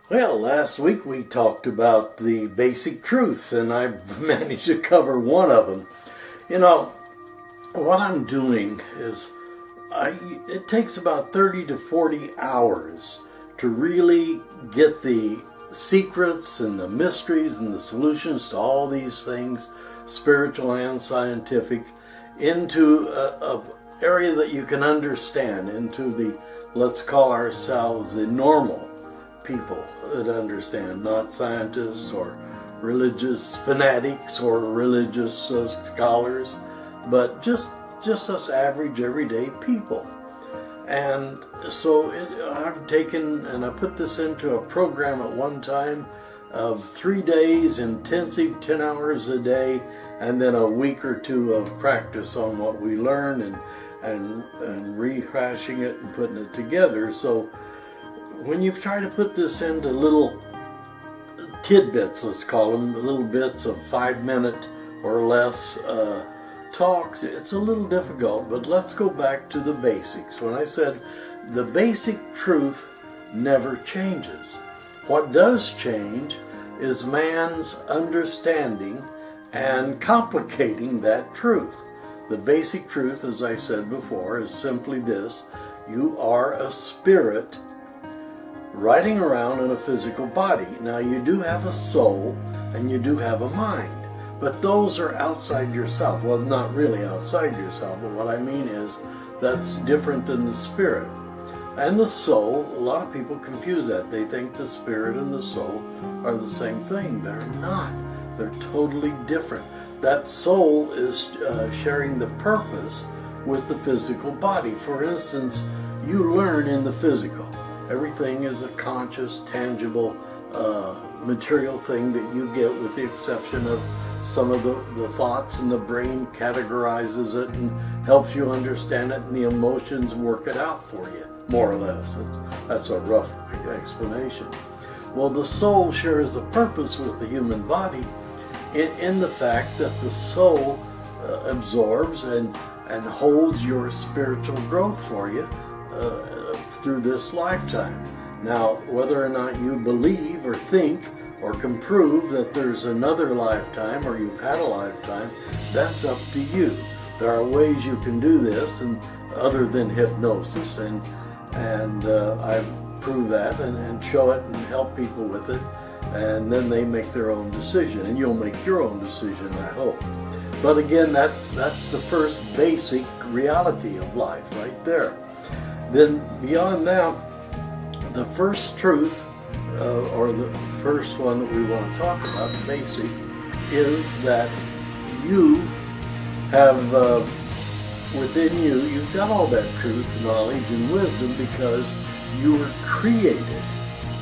Well, last week we talked about the basic truths, and I managed to cover one of them. You know, what I'm doing is it takes about 30 to 40 hours to really get the secrets and the mysteries and the solutions to all these things, spiritual and scientific, into a area that you can understand, into the, let's call ourselves the normal people that understand, not scientists or religious fanatics or religious scholars, but just us average everyday people. And so I've taken and I put this into a program at one time of 3 days intensive, 10 hours a day, and then a week or two of practice on what we learn and rehashing it and putting it together. So when you try to put this into little tidbits, let's call them, little bits of 5-minute or less talks, it's a little difficult, but let's go back to the basics. When I said the basic truth never changes. What does change is man's understanding and complicating that truth. The basic truth, as I said before, is simply this: you are a spirit riding around in a physical body. Now, you do have a soul and you do have a mind, but those are outside yourself. Well, not really outside yourself, but what I mean is that's different than the spirit. And the soul, a lot of people confuse that. They think the spirit and the soul are the same thing. They're not. They're totally different. That soul is sharing the purpose with the physical body. For instance, you learn in the physical. Everything is a conscious, tangible, material thing that you get, with the exception of some of the thoughts, and the brain categorizes it and helps you understand it, and the emotions work it out for you, more or less. That's a rough explanation. Well, the soul shares a purpose with the human body in the fact that the soul absorbs and holds your spiritual growth for you through this lifetime. Now, whether or not you believe or think or can prove that there's another lifetime or you've had a lifetime, that's up to you. There are ways you can do this, and other than hypnosis, and I've proved that and show it and help people with it, and then they make their own decision, and you'll make your own decision, I hope. But again, that's the first basic reality of life right there. Then beyond that, the first truth, or the first one that we want to talk about, basic, is that you have within you, you've got all that truth, knowledge, and wisdom because you were created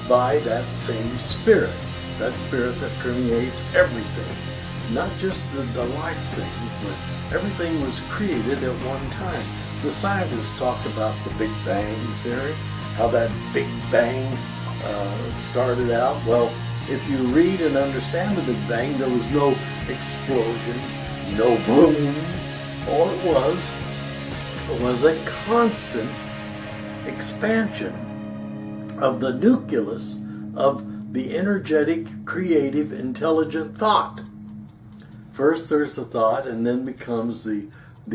by that same spirit. That spirit that permeates everything, not just the life things, but everything was created at one time. The scientists talk about the Big Bang Theory, how that Big Bang started out. Well, if you read and understand the Big Bang, there was no explosion, no boom. All it was a constant expansion of the nucleus of the energetic, creative, intelligent thought. First there's the thought, and then becomes the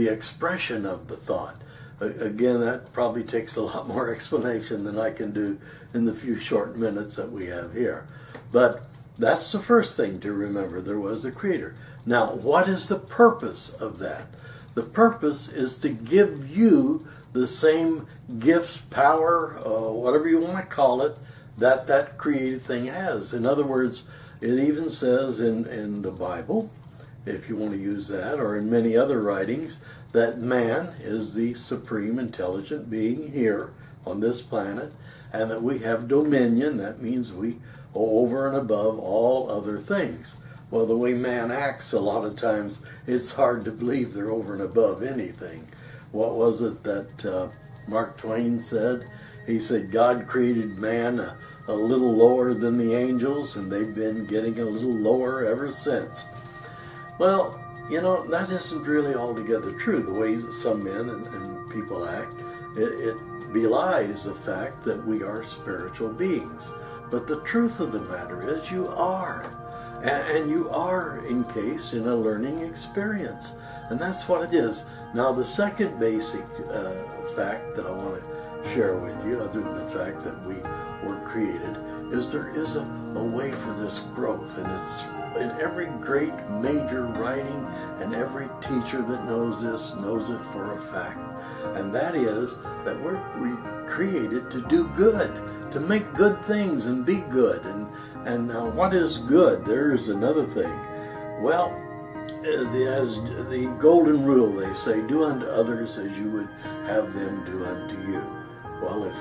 expression of the thought. Again, that probably takes a lot more explanation than I can do in the few short minutes that we have here. But that's the first thing to remember. There was a creator. Now, what is the purpose of that? The purpose is to give you the same gifts, power, whatever you want to call it, that creative thing has. In other words, it even says in the Bible, if you want to use that, or in many other writings, that man is the supreme intelligent being here on this planet, and that we have dominion. That means we are over and above all other things. Well, the way man acts, a lot of times, it's hard to believe they're over and above anything. What was it that Mark Twain said? He said, God created man a little lower than the angels, and they've been getting a little lower ever since. Well, you know, that isn't really altogether true. The way some men and people act, it belies the fact that we are spiritual beings. But the truth of the matter is you are. And you are encased in a learning experience. And that's what it is. Now, the second basic fact that I want to share with you, other than the fact that we were created, is there is a way for this growth. And it's in every great major writing, and every teacher that knows this knows it for a fact. And that is that we're created to do good, to make good things and be good. And now, what is good? There is another thing. Well, as the golden rule, they say, do unto others as you would have them do unto you. Well, if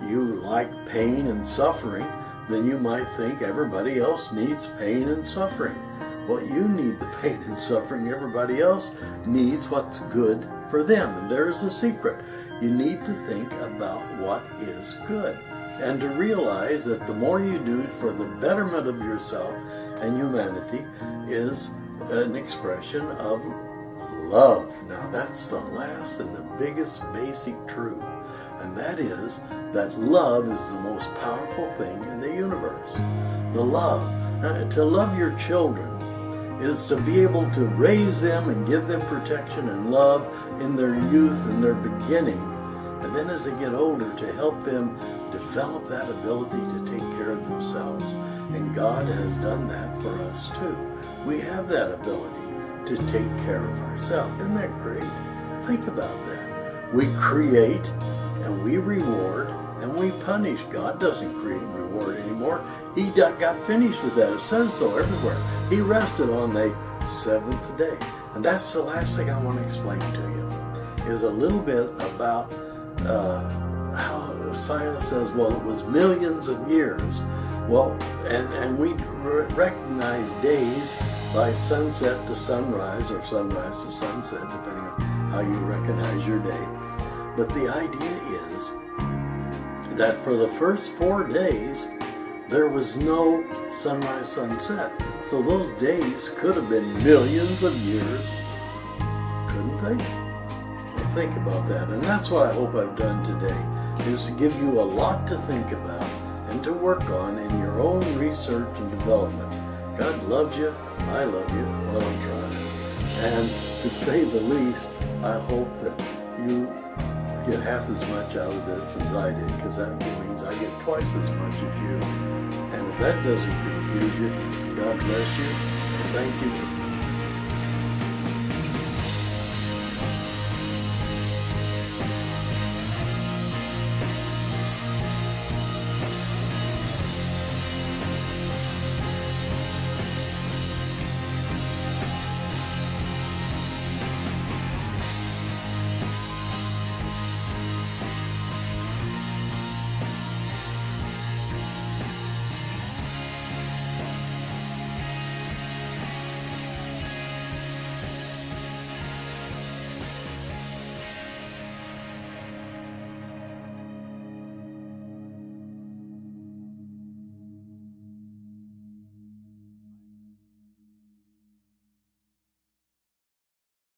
you like pain and suffering, then you might think everybody else needs pain and suffering. Well, you need the pain and suffering. Everybody else needs what's good for them. And there's the secret. You need to think about what is good, and to realize that the more you do for the betterment of yourself and humanity is an expression of love. Now, that's the last and the biggest basic truth. And that is that love is the most powerful thing in the universe. The love. To love your children is to be able to raise them and give them protection and love in their youth and their beginning. And then as they get older, to help them develop that ability to take care of themselves. And God has done that for us too. We have that ability to take care of ourselves. Isn't that great? Think about that. We create and we reward and we punish. God doesn't create and reward anymore. He got finished with that. It says so everywhere. He rested on the seventh day. And that's the last thing I want to explain to you, is a little bit about how science says, well, it was millions of years. Well, and we recognize days by sunset to sunrise, or sunrise to sunset, depending on how you recognize your day. But the idea is that for the first 4 days, there was no sunrise, sunset. So those days could have been millions of years, couldn't they? Well, think about that. And that's what I hope I've done today, is to give you a lot to think about and to work on in your own research and development. God loves you. I love you. Well, I'm trying. And to say the least, I hope that you get half as much out of this as I did, because that means I get twice as much as you. And if that doesn't confuse you, God bless you. Thank you for